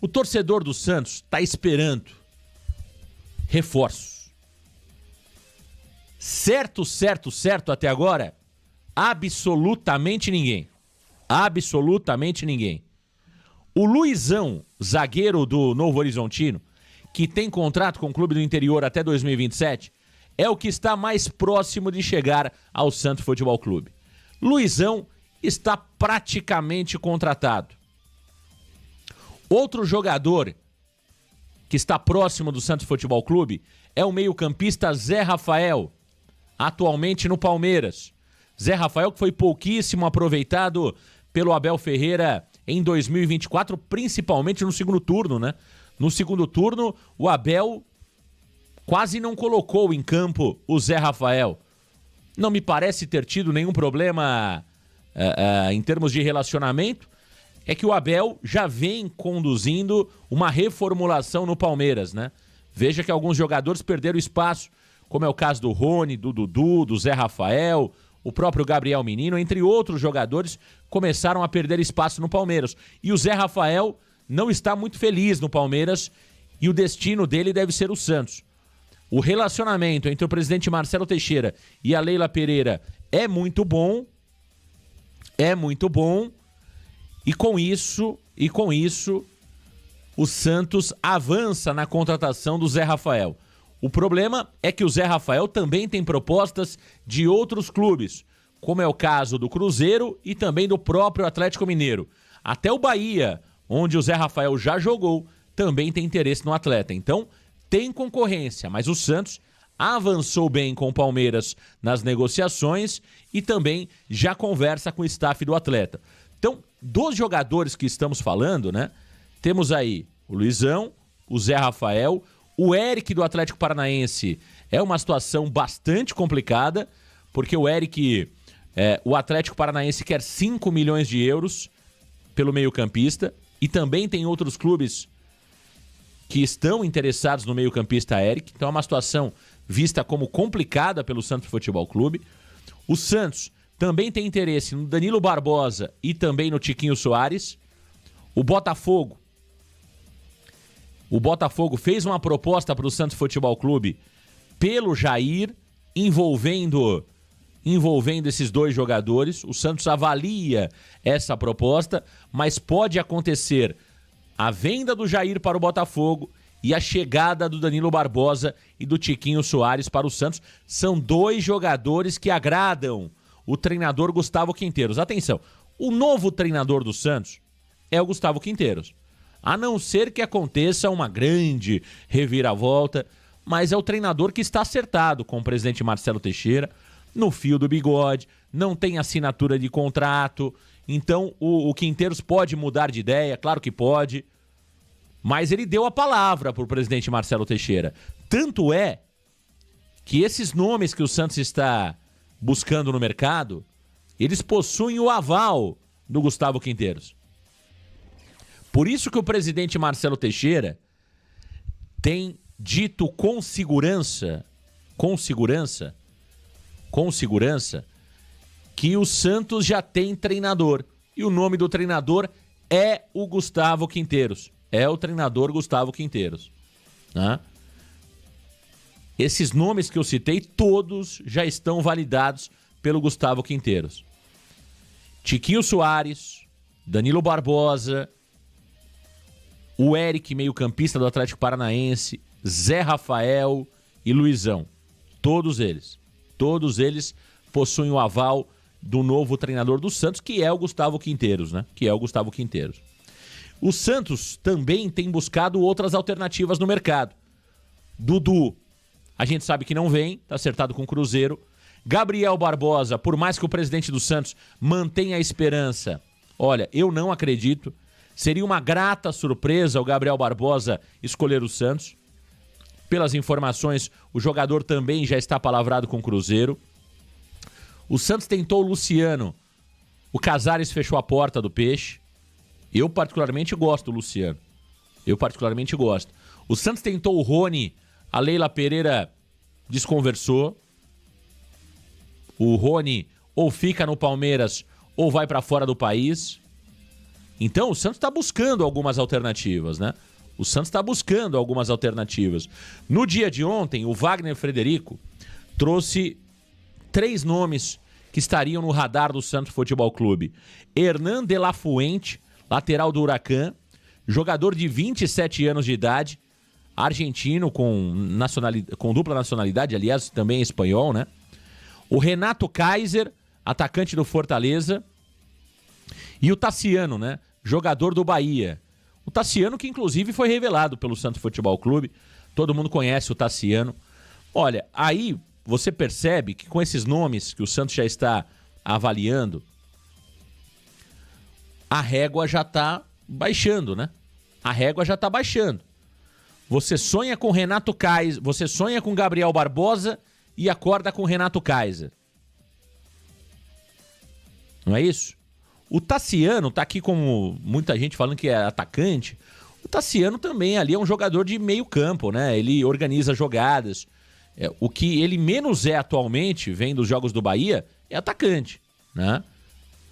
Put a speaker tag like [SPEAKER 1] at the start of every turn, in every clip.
[SPEAKER 1] O torcedor do Santos está esperando reforços. Certo até agora? Absolutamente ninguém. Absolutamente ninguém. O Luizão, zagueiro do Novo Horizontino, que tem contrato com o clube do interior até 2027, é o que está mais próximo de chegar ao Santos Futebol Clube. Luizão está praticamente contratado. Outro jogador que está próximo do Santos Futebol Clube é o meio-campista Zé Rafael, atualmente no Palmeiras. Zé Rafael que foi pouquíssimo aproveitado pelo Abel Ferreira em 2024, principalmente no segundo turno, né? No segundo turno, o Abel quase não colocou em campo o Zé Rafael. Não me parece ter tido nenhum problema em termos de relacionamento. É que o Abel já vem conduzindo uma reformulação no Palmeiras, né? Veja que alguns jogadores perderam espaço, como é o caso do Rony, do Dudu, do Zé Rafael, o próprio Gabriel Menino, entre outros jogadores, começaram a perder espaço no Palmeiras. E o Zé Rafael não está muito feliz no Palmeiras e o destino dele deve ser o Santos. O relacionamento entre o presidente Marcelo Teixeira e a Leila Pereira é muito bom, e com isso, o Santos avança na contratação do Zé Rafael. O problema é que o Zé Rafael também tem propostas de outros clubes, como é o caso do Cruzeiro e também do próprio Atlético Mineiro. Até o Bahia, onde o Zé Rafael já jogou, também tem interesse no atleta. Então, tem concorrência, mas o Santos avançou bem com o Palmeiras nas negociações e também já conversa com o staff do atleta. Então, dos jogadores que estamos falando, né? Temos aí o Luizão, o Zé Rafael, o Eric do Atlético Paranaense. É uma situação bastante complicada, porque o Eric, o Atlético Paranaense quer 5 milhões de euros pelo meio-campista e também tem outros clubes que estão interessados no meio-campista Eric. Então é uma situação vista como complicada pelo Santos Futebol Clube. O Santos também tem interesse no Danilo Barbosa e também no Tiquinho Soares. O Botafogo fez uma proposta para o Santos Futebol Clube pelo Jair, envolvendo esses dois jogadores. O Santos avalia essa proposta, mas pode acontecer a venda do Jair para o Botafogo e a chegada do Danilo Barbosa e do Tiquinho Soares para o Santos. São dois jogadores que agradam o treinador Gustavo Quinteiros. Atenção, o novo treinador do Santos é o Gustavo Quinteiros. A não ser que aconteça uma grande reviravolta, mas é o treinador que está acertado com o presidente Marcelo Teixeira, no fio do bigode, não tem assinatura de contrato, então o Quinteiros pode mudar de ideia, claro que pode, mas ele deu a palavra para o presidente Marcelo Teixeira. Tanto é que esses nomes que o Santos está buscando no mercado, eles possuem o aval do Gustavo Quinteiros. Por isso que o presidente Marcelo Teixeira tem dito com segurança, que o Santos já tem treinador. E o nome do treinador é o Gustavo Quinteiros. É o treinador Gustavo Quinteiros. Né? Esses nomes que eu citei, todos já estão validados pelo Gustavo Quinteiros. Tiquinho Soares, Danilo Barbosa, o Eric, meio-campista do Atlético Paranaense, Zé Rafael e Luizão. Todos eles possuem o aval do novo treinador do Santos, que é o Gustavo Quinteiros, né? O Santos também tem buscado outras alternativas no mercado. Dudu, a gente sabe que não vem, tá acertado com o Cruzeiro. Gabriel Barbosa, por mais que o presidente do Santos mantenha a esperança, olha, eu não acredito. Seria uma grata surpresa o Gabriel Barbosa escolher o Santos. Pelas informações, o jogador também já está palavrado com o Cruzeiro. O Santos tentou o Luciano. O Casares fechou a porta do Peixe. Eu particularmente gosto do Luciano. O Santos tentou o Rony. A Leila Pereira desconversou. O Rony ou fica no Palmeiras ou vai para fora do país. Então o Santos está buscando algumas alternativas, né? O Santos está buscando algumas alternativas. No dia de ontem, o Wagner Frederico trouxe 3 nomes que estariam no radar do Santos Futebol Clube. Hernan de la Fuente, lateral do Huracan, jogador de 27 anos de idade, argentino com dupla nacionalidade, aliás, também espanhol, né? O Renato Kaiser, atacante do Fortaleza, e o Tassiano, né? Jogador do Bahia. O Tassiano que inclusive foi revelado pelo Santos Futebol Clube. Todo mundo conhece o Tassiano. Olha, aí você percebe que com esses nomes que o Santos já está avaliando, a régua já está baixando, né? A régua já está baixando. Você sonha com Renato Kaiser, você sonha com Gabriel Barbosa e acorda com Renato Kaiser. Não é isso? O Tassiano tá aqui como muita gente falando que é atacante. O Tassiano também ali é um jogador de meio campo, né? Ele organiza jogadas. O que ele menos é atualmente, vem dos jogos do Bahia, é atacante, né?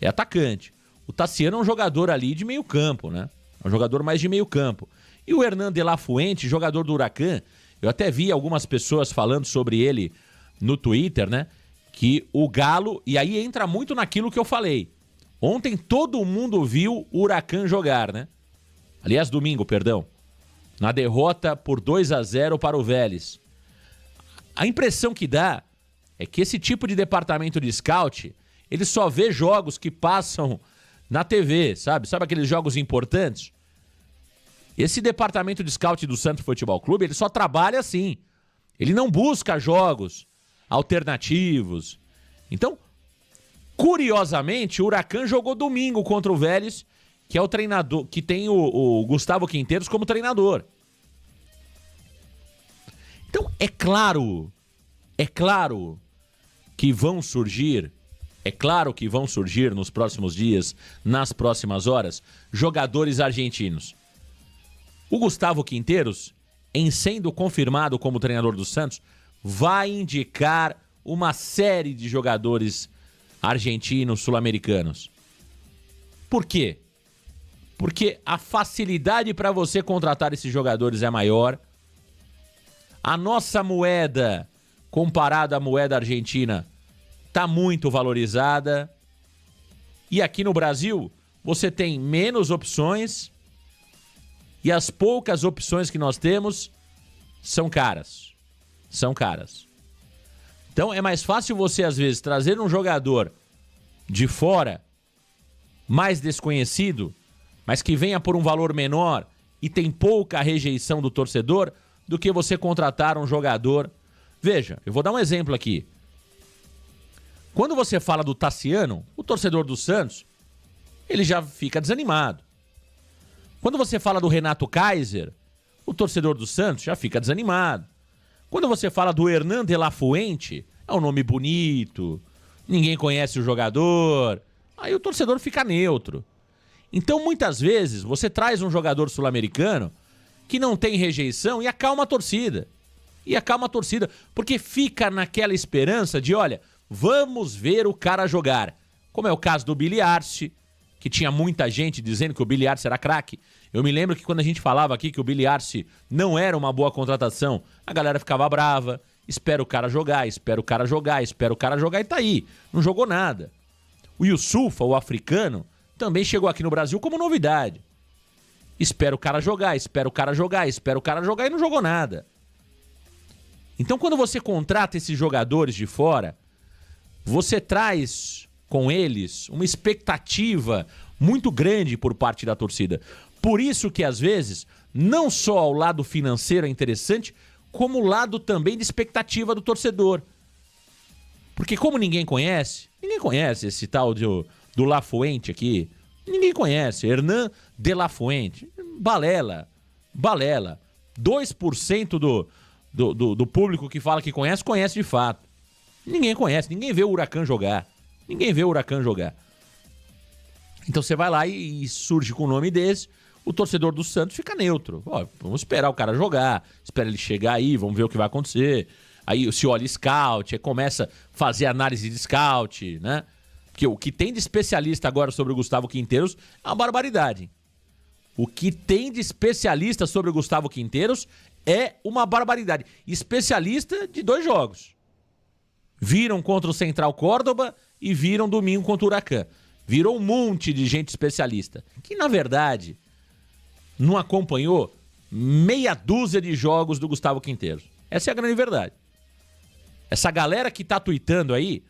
[SPEAKER 1] É atacante. O Tassiano é um jogador ali de meio campo, né? É um jogador mais de meio campo. E o Hernan de la Fuente, jogador do Huracan, eu até vi algumas pessoas falando sobre ele no Twitter, né? Que o Galo, e aí entra muito naquilo que eu falei. Ontem todo mundo viu o Huracan jogar, né? Aliás, domingo, perdão. Na derrota por 2-0 para o Vélez. A impressão que dá é que esse tipo de departamento de scout, ele só vê jogos que passam na TV, sabe? Sabe aqueles jogos importantes? Esse departamento de scout do Santos Futebol Clube, ele só trabalha assim. Ele não busca jogos alternativos. Então, curiosamente, o Huracan jogou domingo contra o Vélez, que é o treinador, que tem o Gustavo Quinteiros como treinador. Então, é claro que vão surgir nos próximos dias, nas próximas horas, jogadores argentinos. O Gustavo Quinteiros, em sendo confirmado como treinador do Santos, vai indicar uma série de jogadores argentinos, sul-americanos. Por quê? Porque a facilidade para você contratar esses jogadores é maior. A nossa moeda, comparada à moeda argentina, está muito valorizada. E aqui no Brasil, você tem menos opções. E as poucas opções que nós temos são caras. São caras. Então é mais fácil você, às vezes, trazer um jogador de fora, mais desconhecido, mas que venha por um valor menor e tem pouca rejeição do torcedor, do que você contratar um jogador. Veja, eu vou dar um exemplo aqui. Quando você fala do Tassiano, o torcedor do Santos, ele já fica desanimado. Quando você fala do Renato Kaiser, o torcedor do Santos já fica desanimado. Quando você fala do Hernan de la Fuente, é um nome bonito, ninguém conhece o jogador, aí o torcedor fica neutro. Então, muitas vezes, você traz um jogador sul-americano que não tem rejeição e acalma a torcida. Porque fica naquela esperança de, olha, vamos ver o cara jogar. Como é o caso do Billy Arce, que tinha muita gente dizendo que o Billy Arce era craque. Eu me lembro que quando a gente falava aqui que o Billy Arce não era uma boa contratação, a galera ficava brava, espera o cara jogar e tá aí, não jogou nada. O Yusufa, o africano, também chegou aqui no Brasil como novidade. Espera o cara jogar e não jogou nada. Então quando você contrata esses jogadores de fora, você traz com eles uma expectativa muito grande por parte da torcida. Por isso que às vezes, não só o lado financeiro é interessante, como o lado também de expectativa do torcedor. Porque como ninguém conhece esse tal do La Fuente aqui, ninguém conhece, Hernan de la Fuente, balela. 2% do público que fala que conhece de fato. Ninguém conhece, ninguém vê o Huracan jogar. Então você vai lá e surge com um nome desse, o torcedor do Santos fica neutro. Ó, vamos esperar o cara jogar, espera ele chegar aí, vamos ver o que vai acontecer. Aí se olha scout, aí começa a fazer análise de scout, né? Porque o que tem de especialista agora sobre o Gustavo Quinteiros é uma barbaridade. O que tem de especialista sobre o Gustavo Quinteiros é uma barbaridade. Especialista de 2 jogos. Viram contra o Central Córdoba e viram domingo contra o Huracan. Virou um monte de gente especialista. Que, na verdade, não acompanhou meia dúzia de jogos do Gustavo Quinteiros. Essa é a grande verdade. Essa galera que tá tweetando aí,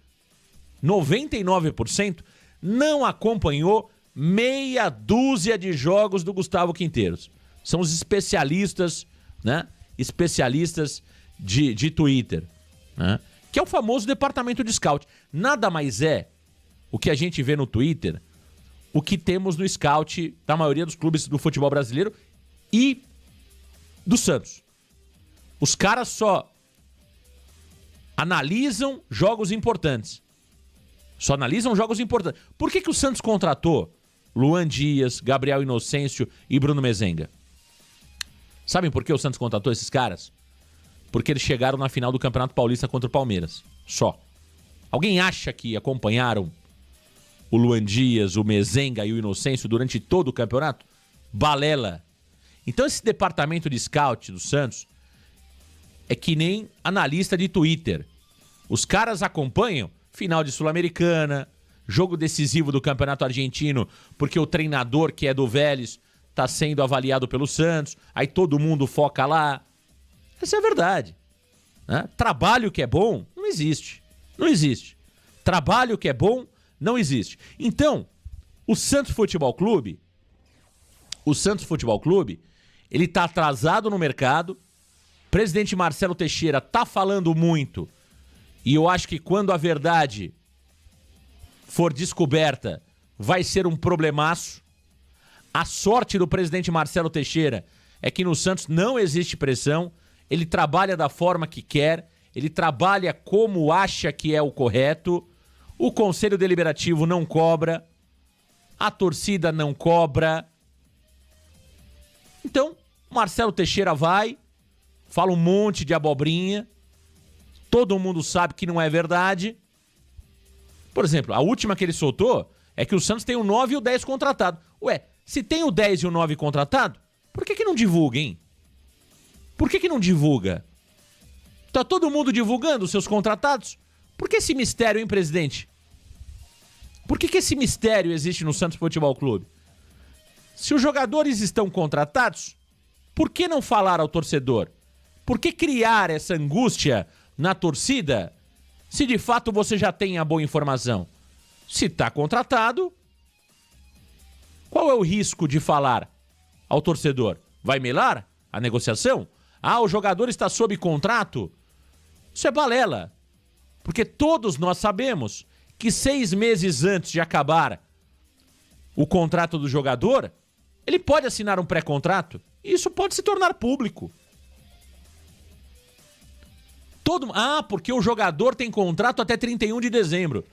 [SPEAKER 1] 99% não acompanhou meia dúzia de jogos do Gustavo Quinteiros. São os especialistas, né? Especialistas de Twitter, né? Que é o famoso departamento de scout. Nada mais é o que a gente vê no Twitter, o que temos no scout da maioria dos clubes do futebol brasileiro e do Santos. Os caras só analisam jogos importantes. Só analisam jogos importantes. Por que o Santos contratou Luan Dias, Gabriel Inocêncio e Bruno Mezenga? Sabem por que o Santos contratou esses caras? Porque eles chegaram na final do Campeonato Paulista contra o Palmeiras. Só. Alguém acha que acompanharam o Luan Dias, o Mezenga e o Inocêncio durante todo o campeonato? Balela. Então esse departamento de scout do Santos é que nem analista de Twitter. Os caras acompanham final de Sul-Americana, jogo decisivo do Campeonato Argentino, porque o treinador, que é do Vélez, está sendo avaliado pelo Santos, aí todo mundo foca lá. Essa é a verdade, né? Trabalho que é bom, não existe. Não existe. Trabalho que é bom, não existe. Então, o Santos Futebol Clube, ele está atrasado no mercado. O presidente Marcelo Teixeira está falando muito. E eu acho que quando a verdade for descoberta, vai ser um problemaço. A sorte do presidente Marcelo Teixeira é que no Santos não existe pressão. Ele trabalha da forma que quer. Ele trabalha como acha que é o correto. O Conselho Deliberativo não cobra. A torcida não cobra. Então, Marcelo Teixeira vai, fala um monte de abobrinha. Todo mundo sabe que não é verdade. Por exemplo, a última que ele soltou é que o Santos tem o 9 e o 10 contratado. Ué, se tem o 10 e o 9 contratado, por que não divulga, hein? Por que não divulga? Tá todo mundo divulgando os seus contratados? Por que esse mistério, hein, presidente? Por que esse mistério existe no Santos Futebol Clube? Se os jogadores estão contratados, por que não falar ao torcedor? Por que criar essa angústia na torcida, se de fato você já tem a boa informação? Se está contratado, qual é o risco de falar ao torcedor? Vai melar a negociação? Ah, o jogador está sob contrato? Isso é balela. Porque todos nós sabemos que 6 meses antes de acabar o contrato do jogador, ele pode assinar um pré-contrato e isso pode se tornar público. Porque o jogador tem contrato até 31 de dezembro.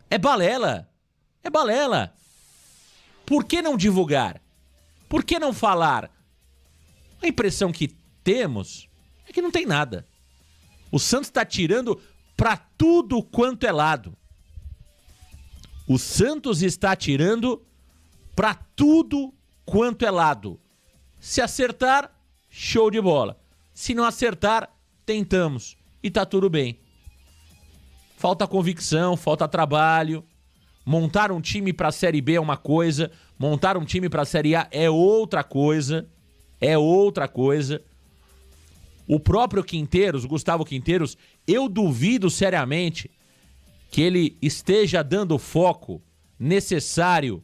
[SPEAKER 1] É balela. É balela. Por que não divulgar? Por que não falar? A impressão que temos é que não tem nada. O Santos está tirando para tudo quanto é lado. O Santos está tirando para tudo quanto é lado. Se acertar, show de bola. Se não acertar, tentamos. E tá tudo bem. Falta convicção, falta trabalho. Montar um time pra Série B é uma coisa, montar um time pra Série A é outra coisa. É outra coisa. O próprio Quinteiros, Gustavo Quinteiros, eu duvido seriamente que ele esteja dando o foco necessário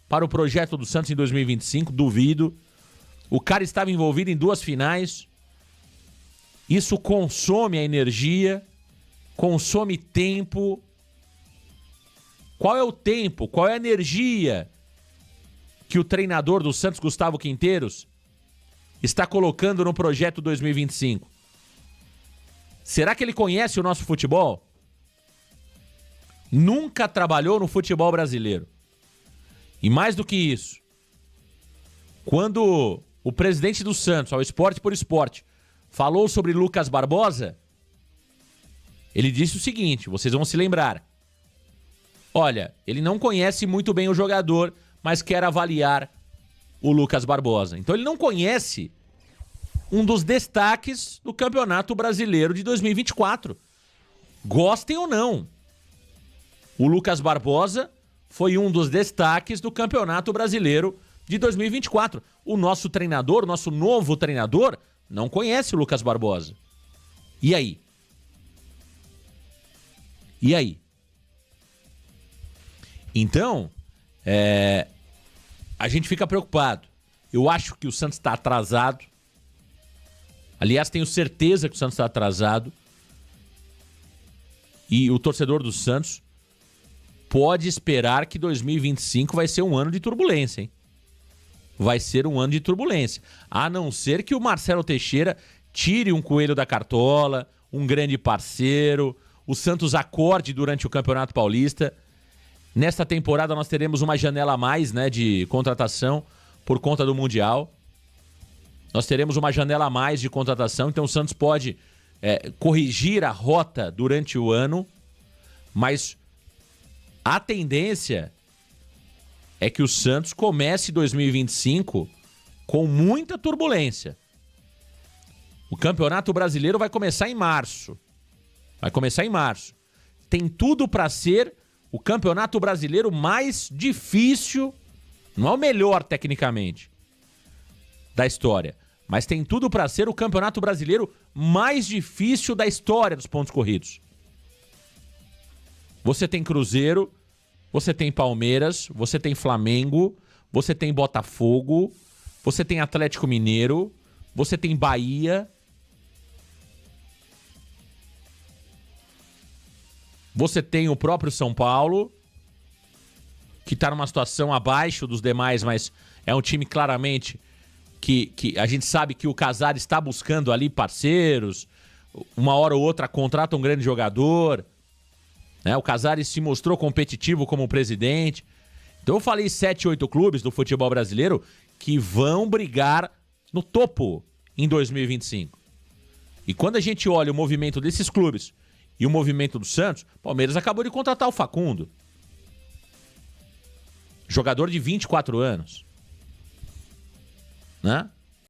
[SPEAKER 1] para o projeto do Santos em 2025, duvido. O cara estava envolvido em 2 finais. Isso consome a energia, consome tempo. Qual é o tempo, qual é a energia que o treinador do Santos, Gustavo Quinteiros, está colocando no projeto 2025? Será que ele conhece o nosso futebol? Nunca trabalhou no futebol brasileiro. E mais do que isso, quando o presidente do Santos, ao Esporte por Esporte, falou sobre Lucas Barbosa, ele disse o seguinte, vocês vão se lembrar. Olha, ele não conhece muito bem o jogador, mas quer avaliar o Lucas Barbosa. Então ele não conhece um dos destaques do Campeonato Brasileiro de 2024. Gostem ou não, o Lucas Barbosa foi um dos destaques do Campeonato Brasileiro de 2024. O nosso treinador, o nosso novo treinador, não conhece o Lucas Barbosa. E aí? E aí? Então, a gente fica preocupado. Eu acho que o Santos está atrasado. Aliás, tenho certeza que o Santos está atrasado. E o torcedor do Santos pode esperar que 2025 vai ser um ano de turbulência, hein? Vai ser um ano de turbulência. A não ser que o Marcelo Teixeira tire um coelho da cartola, um grande parceiro, o Santos acorde durante o Campeonato Paulista. Nesta temporada nós teremos uma janela a mais, né, de contratação por conta do Mundial. Nós teremos uma janela a mais de contratação, então o Santos pode corrigir a rota durante o ano, mas a tendência é que o Santos comece 2025 com muita turbulência. O Campeonato Brasileiro vai começar em março. Tem tudo para ser o Campeonato Brasileiro mais difícil, não é o melhor tecnicamente da história, mas tem tudo para ser o Campeonato Brasileiro mais difícil da história dos pontos corridos. Você tem Cruzeiro, você tem Palmeiras, você tem Flamengo, você tem Botafogo, você tem Atlético Mineiro, você tem Bahia, você tem o próprio São Paulo, que está numa situação abaixo dos demais, mas é um time claramente que a gente sabe que o Casares está buscando ali parceiros, uma hora ou outra contrata um grande jogador, né? O Casares se mostrou competitivo como presidente. Então eu falei 7, 8 clubes do futebol brasileiro que vão brigar no topo em 2025. E quando a gente olha o movimento desses clubes e o movimento do Santos, o Palmeiras acabou de contratar o Facundo. Jogador de 24 anos. Né?